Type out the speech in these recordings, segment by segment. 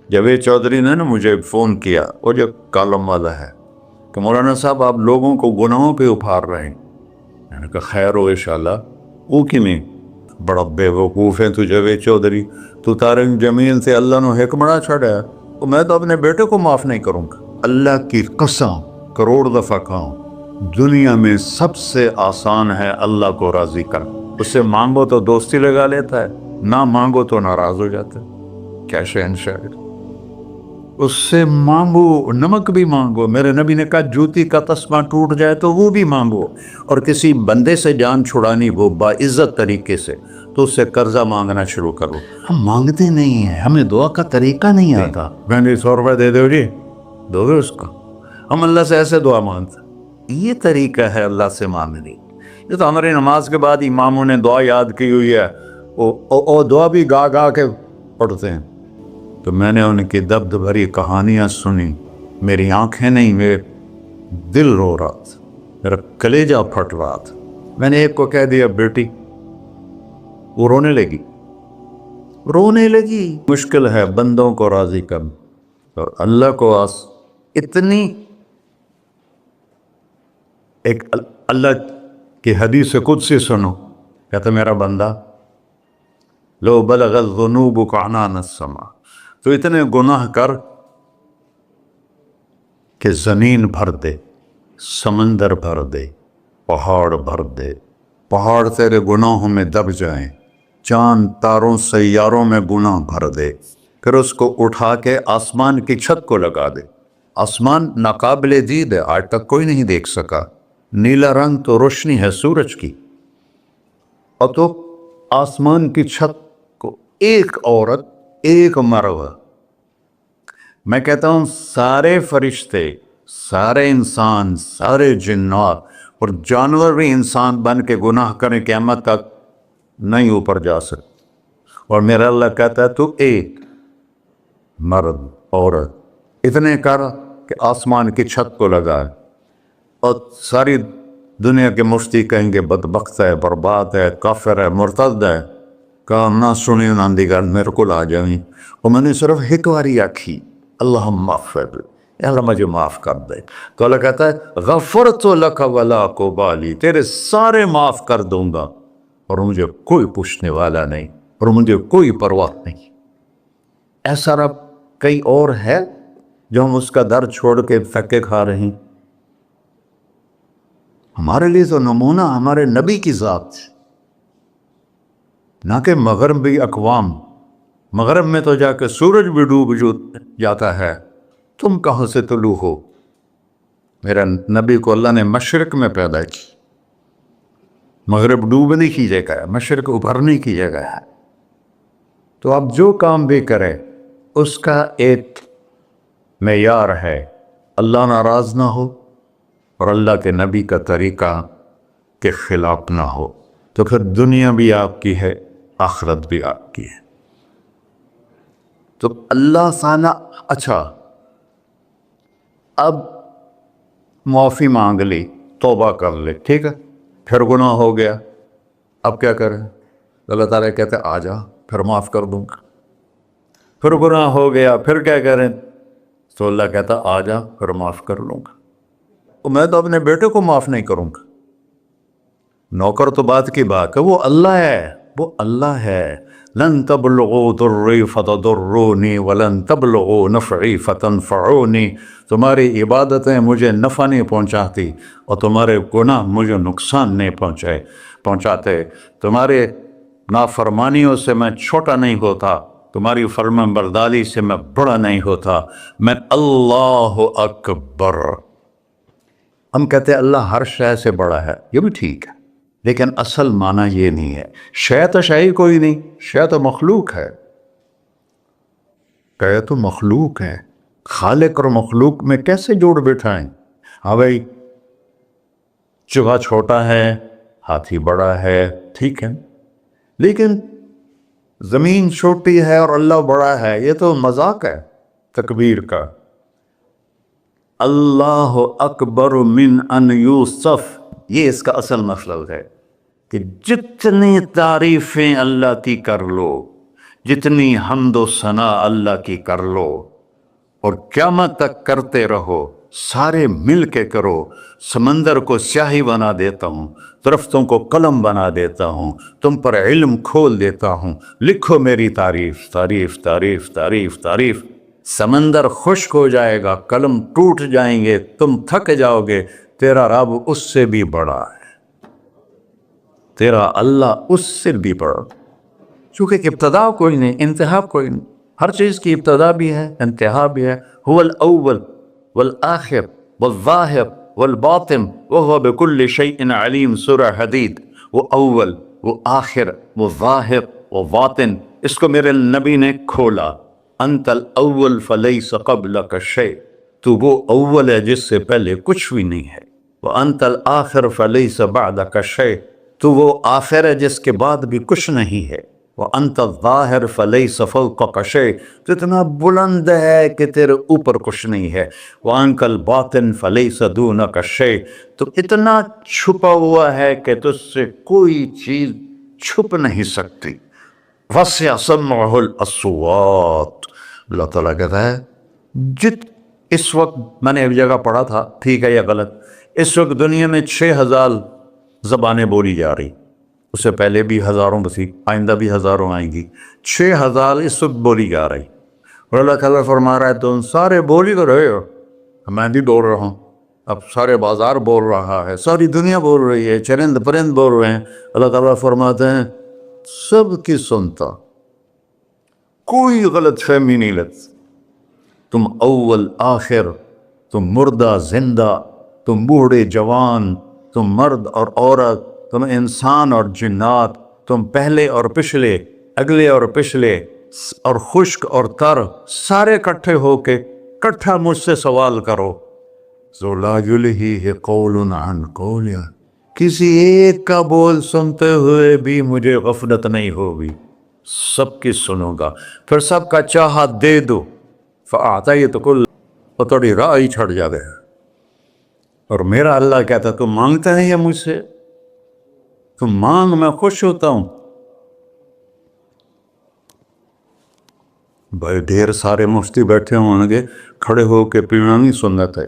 جاوید چودھری نے نا مجھے فون کیا، وہ جو کالم والا ہے، کہ مولانا صاحب آپ لوگوں کو گناہوں پہ اپھار رہے ہیں۔ میں نے کہا خیر ہو انشاءاللہ۔ وہ کی نہیں بڑا بے وقوف ہے تو جاوید چودھری، تو تارک جمیل سے اللہ نے حکمراں چھڑا ہے، تو میں تو اپنے بیٹے کو معاف نہیں کروں گا۔ اللہ کی قسم کروڑ دفعہ کہوں، دنیا میں سب سے آسان ہے اللہ کو راضی کرنا۔ اس سے مانگو تو دوستی لگا لیتا ہے، نہ مانگو تو ناراض ہو جاتا ہے۔ کیا شہنشاہ! اس سے مانگو، نمک بھی مانگو۔ میرے نبی نے کہا جوتی کا تسمہ ٹوٹ جائے تو وہ بھی مانگو، اور کسی بندے سے جان چھڑانی ہو باعزت طریقے سے تو اس سے قرضہ مانگنا شروع کرو۔ ہم مانگتے نہیں ہیں، ہمیں دعا کا طریقہ نہیں آتا۔ میں نے 100 روپے دے دو جی، دو گے اس کو؟ ہم اللہ سے ایسے دعا مانگتے ہیں۔ یہ طریقہ ہے اللہ سے مانگنے۔ یہ تو ہماری نماز کے بعد اماموں نے دعا یاد کی ہوئی ہے، وہ دعا بھی گا گا کے پڑھتے ہیں۔ تو میں نے ان کی درد بھری کہانیاں سنی، میری آنکھیں نہیں، میرے دل رو رہا تھا، میرا کلیجہ پھٹ رہا تھا۔ میں نے ایک کو کہہ دیا بیٹی، وہ رونے لگی۔ مشکل ہے بندوں کو راضی کرنا، اور اللہ کو اتنی ایک اللہ کی حدیث قدسی سنو، کہتا میرا بندہ لو بلغ الذنوب عنان السماء، تو اتنے گناہ کر کہ زمین بھر دے، سمندر بھر دے، پہاڑ بھر دے، پہاڑ تیرے گناہوں میں دب جائیں، چاند تاروں سیاروں میں گناہ بھر دے، پھر اس کو اٹھا کے آسمان کی چھت کو لگا دے۔ آسمان ناقابل دید ہے، آج تک کوئی نہیں دیکھ سکا، نیلا رنگ تو روشنی ہے سورج کی، اور تو آسمان کی چھت کو ایک عورت، ایک مرد، میں کہتا ہوں سارے فرشتے، سارے انسان، سارے جنات اور جانور بھی انسان بن کے گناہ کریں قیامت تک نہیں اوپر جا سکتے، اور میرا اللہ کہتا ہے تو ایک مرد عورت اتنے کر کہ آسمان کی چھت کو لگائے، اور ساری دنیا کے مفتی کہیں گے بدبخت ہے، برباد ہے، کافر ہے، مرتد ہے، کہا نہ سنی نہ دیگر میرے کو آ جائیں، اور میں نے صرف ایک باری آکھی اللہم اغفر، اے اللہ مجھے معاف کر دے، تو اللہ کہتا ہے غفرت لک ولا ابالی، تیرے سارے معاف کر دوں گا اور مجھے کوئی پوچھنے والا نہیں، اور مجھے کوئی پرواہ نہیں۔ ایسا رب کئی اور ہے جو ہم اس کا در چھوڑ کے دھکے کھا رہے ہیں؟ ہمارے لیے تو نمونہ ہمارے نبی کی ذات، نہ کہ مغربی اقوام۔ مغرب میں تو جا کے سورج بھی ڈوب جاتا ہے، تم کہاں سے طلوع ہو؟ میرا نبی کو اللہ نے مشرق میں پیدا کی، مغرب ڈوبنے کی جگہ ہے، مشرق ابھرنے کی جگہ ہے۔ تو اب جو کام بھی کرے اس کا ایک معیار ہے، اللہ ناراض نہ ہو اور اللہ کے نبی کا طریقہ کے خلاف نہ ہو، تو پھر دنیا بھی آپ کی ہے، آخرت بھی آپ کی ہے۔ تو اللہ سانا اچھا، اب معافی مانگ لی، توبہ کر لے، ٹھیک ہے، پھر گناہ ہو گیا، اب کیا کریں؟ اللہ تعالیٰ کہتے آ جا پھر معاف کر دوں گا۔ پھر گناہ ہو گیا، پھر کیا کریں؟ تو اللہ کہتا آ جا پھر معاف کر لوں گا۔ تو میں تو اپنے بیٹے کو معاف نہیں کروں گا، نوکر تو بات کی بات ہے، وہ اللہ ہے، وہ اللہ ہے۔ لن تبلغوا ضری فتضرونی ولن تبلغوا نفعی فتنفعونی، تمہاری عبادتیں مجھے نفع نہیں پہنچاتی اور تمہارے گناہ مجھے نقصان نہیں پہنچاتے، تمہارے نافرمانیوں سے میں چھوٹا نہیں ہوتا، تمہاری فرمان برداری سے میں بڑا نہیں ہوتا، میں اللہ اکبر۔ ہم کہتے ہیں اللہ ہر شے سے بڑا ہے، یہ بھی ٹھیک ہے، لیکن اصل معنی یہ نہیں ہے۔ شے تو شے ہی کوئی نہیں، شے تو مخلوق ہے، کہ تو مخلوق ہے، خالق اور مخلوق میں کیسے جوڑ بٹھائیں؟ ہاں بھائی چوہا چھوٹا ہے، ہاتھی بڑا ہے، ٹھیک ہے، لیکن زمین چھوٹی ہے اور اللہ بڑا ہے، یہ تو مذاق ہے تکبیر کا۔ اللہ اکبر من ان یوصف، یہ اس کا اصل مطلب ہے کہ جتنی تعریفیں اللہ کی کر لو، جتنی حمد و ثنا اللہ کی کر لو اور قیامت تک کرتے رہو، سارے مل کے کرو۔ سمندر کو سیاہی بنا دیتا ہوں، درختوں کو قلم بنا دیتا ہوں، تم پر علم کھول دیتا ہوں، لکھو میری تعریف، تعریف تعریف تعریف تعریف۔ سمندر خشک ہو جائے گا، قلم ٹوٹ جائیں گے، تم تھک جاؤ گے، تیرا رب اس سے بھی بڑا ہے، تیرا اللہ اس سے بھی بڑا۔ چونکہ ابتدا کوئی نہیں، انتہا کوئی نہیں، ہر چیز کی ابتدا بھی ہے، انتہا بھی ہے۔ هو الاول والآخر والظاہر والباطن وهو بكل شيء علیم، سورہ حدید۔ وہ اول، وہ آخر، وہ ظاہر، وہ باطن، اس کو میرے نبی نے کھولا۔ انت الاول فلیس قبلک شیء، تو وہ اول ہے جس سے پہلے کچھ بھی نہیں ہے۔ وانت الآخر فلیس بعدک شیء، تو وہ آخر ہے جس کے بعد بھی کچھ نہیں ہے۔ وانت الظاہر فلیس فوقک شیء، تو اتنا بلند ہے کہ تیرے اوپر کچھ نہیں ہے۔ وانت الباطن فلیس دونک شیء، تو اتنا چھپا ہوا ہے کہ تجھ سے کوئی چیز چھپ نہیں سکتی۔ وسع سمعہ الاصوات، اللہ تعالیٰ کہتا ہے اس وقت میں نے ایک جگہ پڑھا تھا، ٹھیک ہے یا غلط، اس وقت دنیا میں 6000 زبانیں بولی جا رہی، اس سے پہلے بھی ہزاروں بسی، آئندہ بھی ہزاروں آئیں گی، 6000 اس وقت بولی جا رہی۔ اور اللہ تعالیٰ فرما رہا ہے تم سارے بولی تو رہے ہو، میں بھی بول رہا ہوں، اب سارے بازار بول رہا ہے، ساری دنیا بول رہی ہے، چرند پرند بول رہے ہیں۔ اللہ تعالیٰ فرماتے ہیں سب کی سنتا، کوئی غلط فہمی نہیں لگتی۔ تم اول آخر، تم مردہ زندہ، تم بوڑھے جوان، تم مرد اور عورت، تم انسان اور جنات، تم پہلے اور پچھلے، اگلے اور پچھلے، اور خشک اور تر، سارے اکٹھے ہو کے کٹھا مجھ سے سوال کرو۔ ذو لا یلہیہ قول عن قول، کسی ایک کا بول سنتے ہوئے بھی مجھے غفلت نہیں ہوگی، سب کی سنوں گا، پھر سب کا چاہا دے دو۔ فأعطیت کل، تو تھوڑی راہ ہی چھڑ جاوے۔ اور میرا اللہ کہتا تم مانگتے نہیں ہے مجھ سے، تم مانگ، میں خوش ہوتا ہوں۔ بھائی ڈھیر سارے مفتی بیٹھے ہوں گے، کھڑے ہو کے پینا نہیں سنت ہے،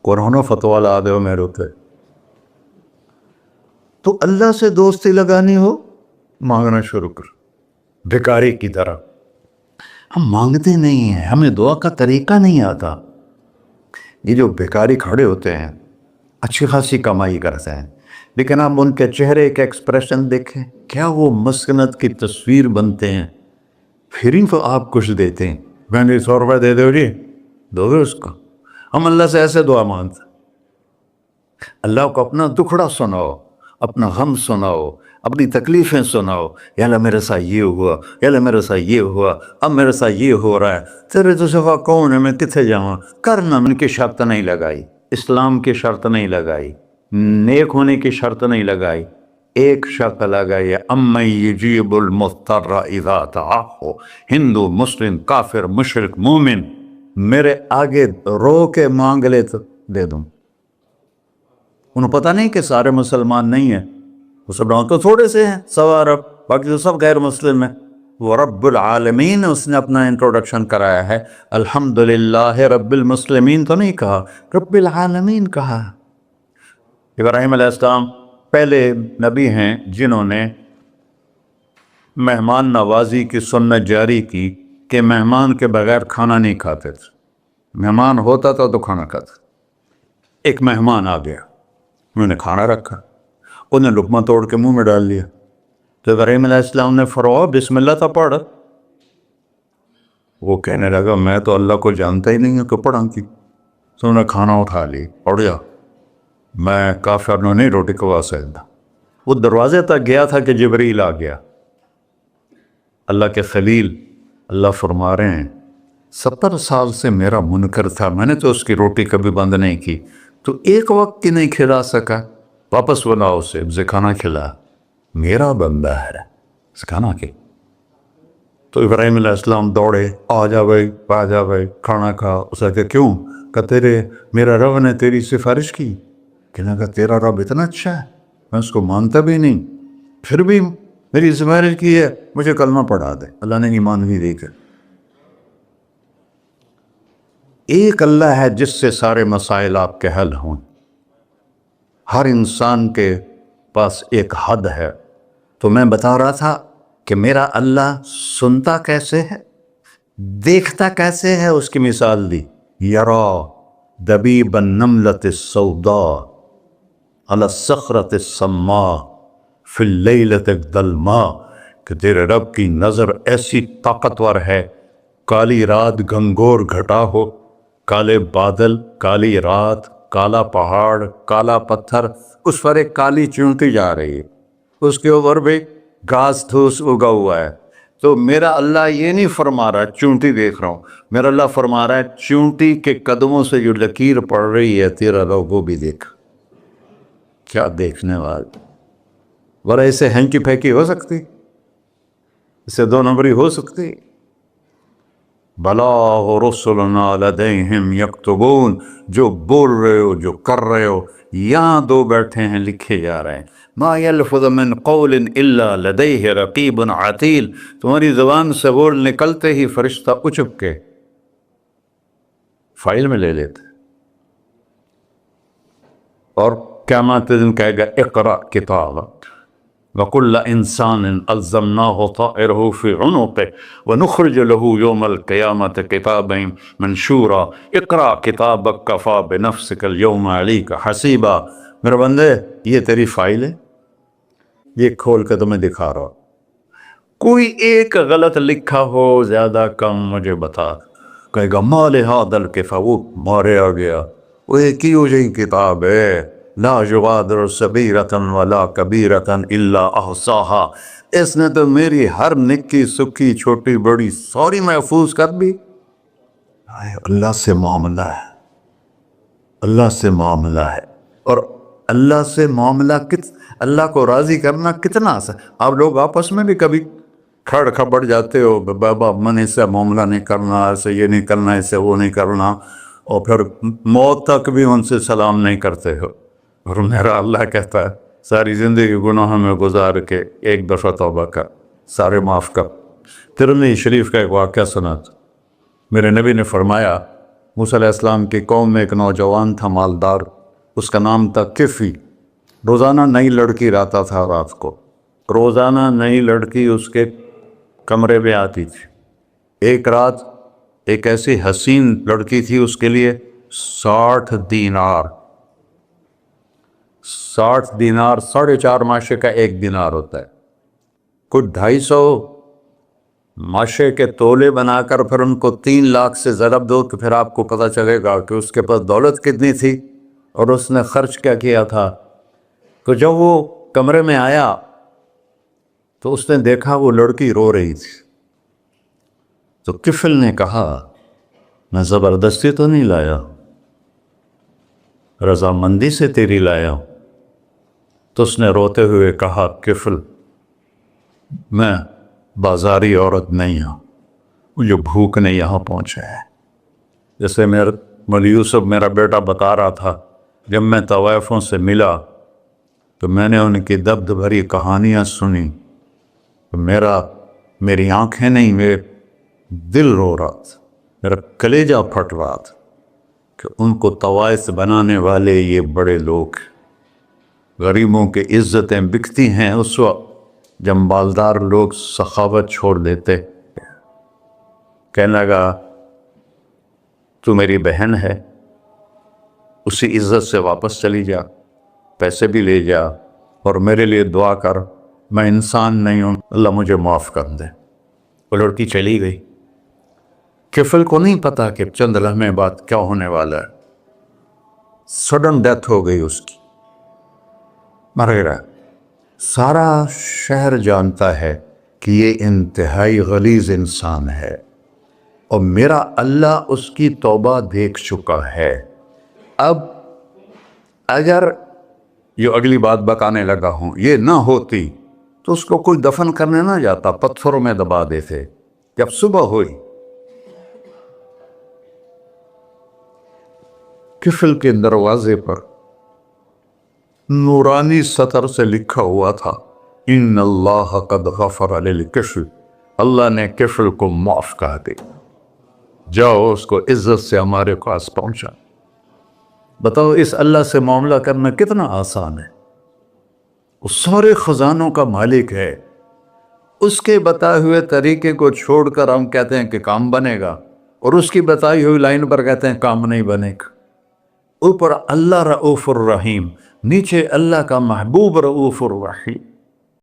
قرآن و فتویٰ لا دو میرے ہوتے۔ تو اللہ سے دوستی لگانی ہو، مانگنا شروع کر، بھکاری کی طرح۔ ہم مانگتے نہیں ہیں، ہمیں دعا کا طریقہ نہیں آتا۔ یہ جو بھکاری کھڑے ہوتے ہیں اچھی خاصی کمائی کرتے ہیں، لیکن آپ ان کے چہرے کا ایکسپریشن دیکھیں، کیا وہ مسکنت کی تصویر بنتے ہیں، پھر ہی تو آپ کچھ دیتے ہیں۔ میں نے 100 روپے دے دو جی، دو گے اس کو؟ ہم اللہ سے ایسے دعا مانگتے ہیں، اللہ کو اپنا دکھڑا سناؤ، اپنا غم سناؤ، اپنی تکلیفیں سناؤ، یا اللہ میرے ساتھ یہ ہوا، یا اللہ میرے ساتھ یہ ہوا، اب میرے ساتھ یہ ہو رہا ہے، تیرے تو سوا کون ہے، میں کتنے جاؤں؟ کرنا ان کی شرط نہیں لگائی، اسلام کی شرط نہیں لگائی، نیک ہونے کی شرط نہیں لگائی، ایک شرط لگائی، امن یجیب المضطر اذا دعاہ۔ ہندو، مسلم، کافر، مشرک، مومن میرے آگے رو کے مانگ لے تو دے دوں۔ انہوں پتہ نہیں کہ سارے مسلمان نہیں ہیں، وہ سب تو تھوڑے سے ہیں، 100 ارب، باقی تو سب غیر مسلم ہیں۔ وہ رب العالمین اس نے اپنا انٹروڈکشن کرایا ہے، الحمدللہ رب المسلمین تو نہیں کہا، رب العالمین کہا۔ ابراہیم علیہ السلام پہلے نبی ہیں جنہوں نے مہمان نوازی کی سنت جاری کی کہ مہمان کے بغیر کھانا نہیں کھاتے تھے، مہمان ہوتا تھا تو کھانا کھاتے۔ ایک مہمان آ گیا، انہوں نے کھانا رکھا، انہیں لقمہ توڑ کے منہ میں ڈال لیا، تو ابراہیم علیہ السلام نے فرمایا بسم اللہ تھا پڑھ۔ وہ کہنے لگا میں تو اللہ کو جانتا ہی نہیں ہوں کہ پڑھا کی، تو انہوں نے کھانا اٹھا لی، پڑھ گیا، میں کافر نو نہیں روٹی کھوا سکتا۔ وہ دروازے تک گیا تھا کہ جبریل آ گیا، اللہ کے خلیل، اللہ فرما رہے ہیں 70 سال سے میرا منکر تھا، میں نے تو اس کی روٹی کبھی بند نہیں کی، تو ایک وقت کی نہیں کھلا سکا، واپس بلاؤ اسے کھانا کھلا، میرا بندہ ہے، کھانا کے۔ تو ابراہیم علیہ السلام دوڑے، آ جا بھائی کھانا کھا۔ اسے کہ کیوں؟ کہ میرا رب نے تیری سفارش کی، کہنے کا تیرا رب اتنا اچھا ہے، میں اس کو مانتا بھی نہیں، پھر بھی میری ذمہ داری کی ہے مجھے کلمہ پڑھا دے، اللہ نے ایمان بھی دے کر۔ ایک اللہ ہے جس سے سارے مسائل آپ کے حل ہوں۔ ہر انسان کے پاس ایک حد ہے۔ تو میں بتا رہا تھا کہ میرا اللہ سنتا کیسے ہے، دیکھتا کیسے ہے، اس کی مثال دی، یرا دبیب النملۃ السوداء علی الصخرۃ الصماء فی اللیلۃ الظلماء، کہ تیرے رب کی نظر ایسی طاقتور ہے، کالی رات گھنگور گھٹا ہو، کالے بادل، کالی رات، کالا پہاڑ، کالا پتھر، اس پر ایک کالی چونٹی جا رہی ہے، اس کے اوپر بھی گھاس پھوس اگا ہوا ہے۔ تو میرا اللہ یہ نہیں فرما رہا چونٹی دیکھ رہا ہوں، میرا اللہ فرما رہا ہے چونٹی کے قدموں سے جو لکیر پڑ رہی ہے تیرا رب وہ بھی دیکھ۔ کیا دیکھنے والا، ورہ اسے ہینکی پھینکی ہو سکتی، اسے دو نمبری ہو سکتی؟ بلا رسلنا لدیہم یکتبون، جو بول رہے ہو، جو کر رہے ہو، یہاں دو بیٹھے ہیں لکھے جا رہے ہیں۔ ما یلفظ من قول الا لدیہ رقیب عتید، تمہاری زبان سے بول نکلتے ہی فرشتہ اچک کے فائل میں لے لیتے، اور قیامت دن کہے گا اقرأ کتابک وَكُلَّ إِنسَانٍ أَلْزَمْنَاهُ طَائِرَهُ فِي عُنُقِهِ وَنُخْرِجُ لَهُ يَوْمَ الْقِيَامَةِ كِتَابًا مَنْشُورًا اقرأ کتابک کفیٰ بنفسک اليوم علیک حسیبا۔ میرے بندے یہ تیری فائل ہے، یہ کھول کے تمہیں دکھا رہا ہوں، کوئی ایک غلط لکھا ہو زیادہ کم مجھے بتا۔ کہے گا ما لہذا الکتاب، وہ مارے آ گیا، وہ ایک ہی ہو جائیں کتاب ہے، لا یغادر صغیرۃ ولا کبیرۃ الا احصاها، اس نے تو میری ہر نکی سکی چھوٹی بڑی ساری محفوظ کر دی۔ اللہ سے معاملہ ہے، اللہ سے معاملہ ہے، اور اللہ سے معاملہ اللہ کو راضی کرنا کتنا آسان۔ آپ لوگ آپس میں بھی کبھی کھڑ کھپڑ جاتے ہو، بابا من اس سے معاملہ نہیں کرنا، ایسے یہ نہیں کرنا، ایسے وہ نہیں کرنا، اور پھر موت تک بھی ان سے سلام نہیں کرتے ہو۔ اور میرا اللہ کہتا ہے ساری زندگی گناہوں میں گزار کے ایک دفعہ توبہ کر، سارے معاف کر۔ ترمذی شریف کا ایک واقعہ سنا تھا، میرے نبی نے فرمایا موسیٰ علیہ السلام کی قوم میں ایک نوجوان تھا مالدار، اس کا نام تھا کفی، روزانہ نئی لڑکی لاتا تھا، رات کو روزانہ نئی لڑکی اس کے کمرے میں آتی تھی۔ ایک رات ایک ایسی حسین لڑکی تھی، اس کے لیے 60 دینار، 60 دینار 4.5 ماشے کا ایک دینار ہوتا ہے، کچھ 250 ماشے کے تولے بنا کر پھر ان کو 3 لاکھ سے ضرب دو تو پھر آپ کو پتہ چلے گا کہ اس کے پاس دولت کتنی تھی اور اس نے خرچ کیا کیا تھا۔ تو جب وہ کمرے میں آیا تو اس نے دیکھا وہ لڑکی رو رہی تھی، تو کفل نے کہا میں زبردستی تو نہیں لایا، رضامندی سے تیری لایا ہوں۔ تو اس نے روتے ہوئے کہا کفل میں بازاری عورت نہیں ہوں، مجھے بھوک نے یہاں پہنچا ہے۔ جیسے مولی یوسف میرا بیٹا بتا رہا تھا، جب میں طوائفوں سے ملا تو میں نے ان کی دبد بھری کہانیاں سنی، تو میری آنکھیں نہیں، میرے دل رو رہا تھا، میرا کلیجہ پھٹ رہا تھا کہ ان کو طوائف بنانے والے یہ بڑے لوگ، غریبوں کی عزتیں بکتی ہیں اس وقت جب مالدار لوگ سخاوت چھوڑ دیتے۔ کہنے لگا تو میری بہن ہے، اسی عزت سے واپس چلی جا، پیسے بھی لے جا، اور میرے لیے دعا کر، میں انسان نہیں ہوں، اللہ مجھے معاف کر دے۔ وہ لڑکی چلی گئی۔ کفل کو نہیں پتا کہ چند لمحے بعد کیا ہونے والا ہے، سڈن ڈیتھ ہو گئی اس کی، مر گیا۔ سارا شہر جانتا ہے کہ یہ انتہائی غلیظ انسان ہے، اور میرا اللہ اس کی توبہ دیکھ چکا ہے۔ اب اگر یہ اگلی بات بتانے لگا ہوں یہ نہ ہوتی تو اس کو کوئی دفن کرنے نہ جاتا، پتھروں میں دبا دیتے۔ جب صبح ہوئی کفل کے دروازے پر نورانی سطر سے لکھا ہوا تھا ان اللہ قد غفر للکفر، اللہ نے کفر کو معاف کر دی، جاؤ اس کو عزت سے ہمارے پاس پہنچا۔ بتاؤ اس اللہ سے معاملہ کرنا کتنا آسان ہے۔ وہ سارے خزانوں کا مالک ہے، اس کے بتائے ہوئے طریقے کو چھوڑ کر ہم کہتے ہیں کہ کام بنے گا، اور اس کی بتائی ہوئی لائن پر کہتے ہیں کام نہیں بنے گا۔ اوپر اللہ رؤوف الرحیم، نیچے اللہ کا محبوب رؤوف الرحیم۔